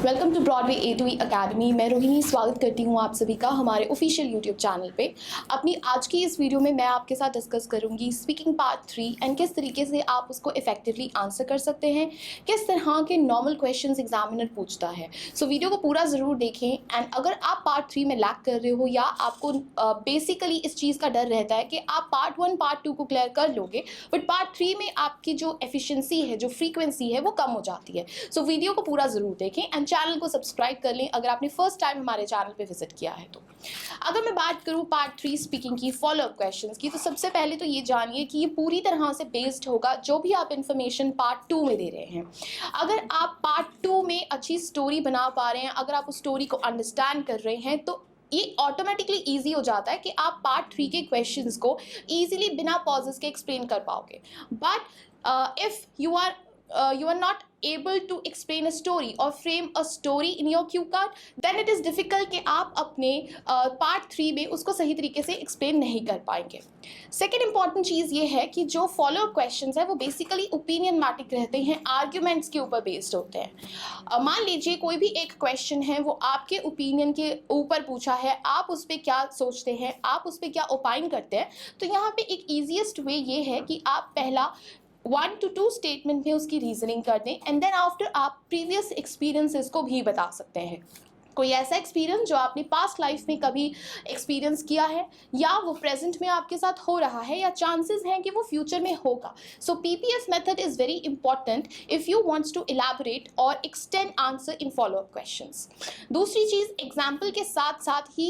Welcome two Broadway A2E academy. मैं रोहिणी स्वागत करती हूँ आप सभी का हमारे ऑफिशियल यूट्यूब चैनल पे। अपनी आज की इस वीडियो में मैं आपके साथ डिस्कस करूँगी स्पीकिंग पार्ट 3 एंड किस तरीके से आप उसको इफेक्टिवली आंसर कर सकते हैं, किस तरह के नॉर्मल क्वेश्चंस एग्जामिनर पूछता है। सो वीडियो को पूरा ज़रूर देखें। एंड अगर आप पार्ट 3 में लैक कर रहे हो या आपको बेसिकली इस चीज़ का डर रहता है कि आप पार्ट 1 पार्ट 2 को क्लियर कर लोगे बट पार्ट 3 में आपकी जो एफिशिएंसी है, जो फ्रीक्वेंसी है, वो कम हो जाती है। सो वीडियो को पूरा ज़रूर देखें एंड चैनल को सब्सक्राइब कर लें अगर आपने फर्स्ट टाइम हमारे चैनल पे विजिट किया है तो। अगर मैं बात करूं पार्ट 3 स्पीकिंग की फॉलोअप क्वेश्चंस की, तो सबसे पहले तो ये जानिए कि ये पूरी तरह से बेस्ड होगा जो भी आप इन्फॉर्मेशन पार्ट 2 में दे रहे हैं। अगर आप पार्ट 2 में अच्छी स्टोरी बना पा रहे हैं, अगर आप उस स्टोरी को अंडरस्टैंड कर रहे हैं, तो ये ऑटोमेटिकली ईजी हो जाता है कि आप पार्ट 3 के क्वेश्चंस को ईजिली बिना पॉजेस के एक्सप्लेन कर पाओगे। But if you are not able to explain a story or frame a story in your cue card, then it is difficult कि आप अपने पार्ट 3 में उसको सही तरीके से एक्सप्लेन नहीं कर पाएंगे। सेकेंड इंपॉर्टेंट चीज़ ये है कि जो फॉलो अप क्वेश्चंस है वो बेसिकली ओपिनियनमैटिक रहते हैं, आर्ग्यूमेंट्स के ऊपर बेस्ड होते हैं। मान लीजिए कोई भी एक क्वेश्चन है, वो आपके ओपिनियन के ऊपर पूछा है, आप उस पर क्या सोचते हैं, आप उस पर क्या ओपाइन करते हैं। तो यहाँ पे एक ईजीएस्ट वे ये है कि आप पहला 1 to 2 स्टेटमेंट में उसकी रीजनिंग कर दें एंड देन आफ्टर आप प्रीवियस एक्सपीरियंसेस को भी बता सकते हैं। कोई ऐसा एक्सपीरियंस जो आपने पास्ट लाइफ में कभी एक्सपीरियंस किया है या वो प्रेजेंट में आपके साथ हो रहा है या चांसेस हैं कि वो फ्यूचर में होगा। So PPS method is very important if you wants to elaborate और extend answer in follow up questions. दूसरी चीज़, एग्जाम्पल के साथ साथ ही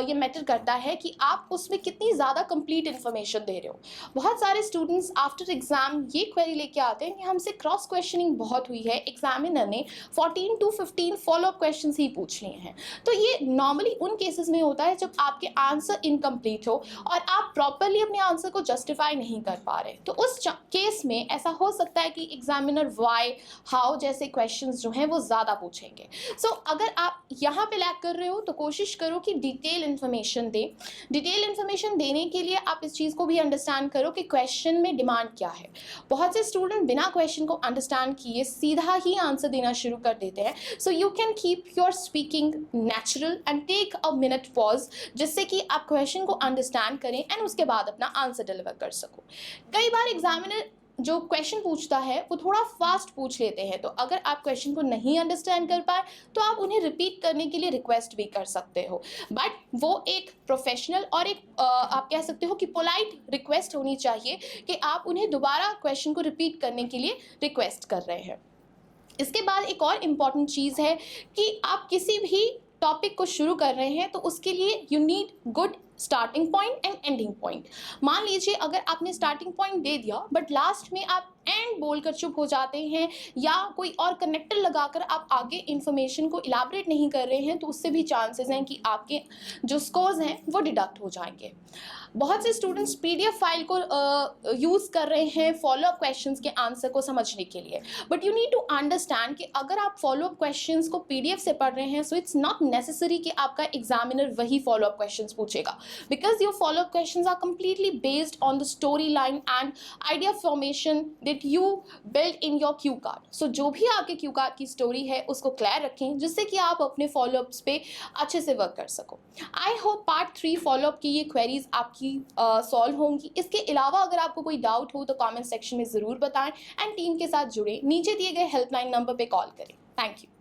ये मैटर करता है कि आप उसमें कितनी ज़्यादा कंप्लीट इन्फॉर्मेशन दे रहे हो। बहुत सारे स्टूडेंट्स आफ्टर एग्जाम ये क्वेरी लेके आते हैं कि हमसे क्रॉस क्वेश्चनिंग बहुत हुई है, एग्जामिनर ने 14 to 15 फॉलो अप क्वेश्चन ही पूछ हैं। तो ये नॉर्मली उन केसेस में होता है जब आपके आंसर इनकम्प्लीट हो और आप प्रॉपरली अपने आंसर को जस्टिफाई नहीं कर पा रहे। तो उस केस में ऐसा हो सकता है कि एग्जामिनर वाई, हाउ जैसे क्वेश्चंस जो हैं वो ज़्यादा पूछेंगे। सो अगर आप यहाँ पे लैक कर रहे हो तो कोशिश करो कि डिटेल इन्फॉर्मेशन दें। डिटेल इन्फॉर्मेशन देने के लिए आप इस चीज़ को भी अंडरस्टैंड करो कि क्वेश्चन में डिमांड क्या है। बहुत से स्टूडेंट बिना क्वेश्चन को अंडरस्टैंड किए सीधा ही आंसर देना शुरू कर देते हैं। So you can keep your speaking natural and take a minute pause, जिससे कि आप क्वेश्चन को अंडरस्टैंड करें एंड उसके बाद अपना आंसर डिलीवर कर सको। कई बार एग्जामिनर जो क्वेश्चन पूछता है वो थोड़ा फास्ट पूछ लेते हैं, तो अगर आप क्वेश्चन को नहीं अंडरस्टैंड कर पाए तो आप उन्हें रिपीट करने के लिए रिक्वेस्ट भी कर सकते हो। बट वो एक प्रोफेशनल और एक आप कह सकते हो कि पोलाइट रिक्वेस्ट होनी चाहिए कि आप उन्हें दोबारा क्वेश्चन को रिपीट करने के लिए रिक्वेस्ट कर रहे हैं। इसके बाद एक और इम्पॉर्टेंट चीज़ है कि आप किसी भी टॉपिक को शुरू कर रहे हैं तो उसके लिए you need good starting point and ending point. मान लीजिए अगर आपने स्टार्टिंग पॉइंट दे दिया बट लास्ट में आप एंड बोलकर चुप हो जाते हैं या कोई और कनेक्टर लगाकर आप आगे इन्फॉर्मेशन को इलाबरेट नहीं कर रहे हैं, तो उससे भी चांसेस हैं कि आपके जो स्कोर्स हैं वो डिडक्ट हो जाएंगे। बहुत से स्टूडेंट्स PDF फाइल को यूज़ कर रहे हैं फॉलो अप क्वेश्चंस के आंसर को समझने के लिए, but you need to understand कि अगर आप फॉलो अप क्वेश्चंस को PDF से पढ़ रहे हैं सो इट्स नॉट नेसेसरी कि आपका एग्जामिनर वही फॉलो अप क्वेश्चंस पूछेगा, because your follow-up questions are completely based on the storyline and idea formation that you build in your cue card. So जो भी आपके cue card की story है उसको क्लियर रखें जिससे कि आप अपने फॉलोअप्स पे अच्छे से वर्क कर सको। आई होप पार्ट 3 फॉलोअप की ये क्वेरीज आपकी सॉल्व होंगी। इसके अलावा अगर आपको कोई डाउट हो तो कमेंट सेक्शन में ज़रूर बताएं एंड टीम के साथ जुड़ें। नीचे दिए गए हेल्पलाइन नंबर पे कॉल करें। Thank you.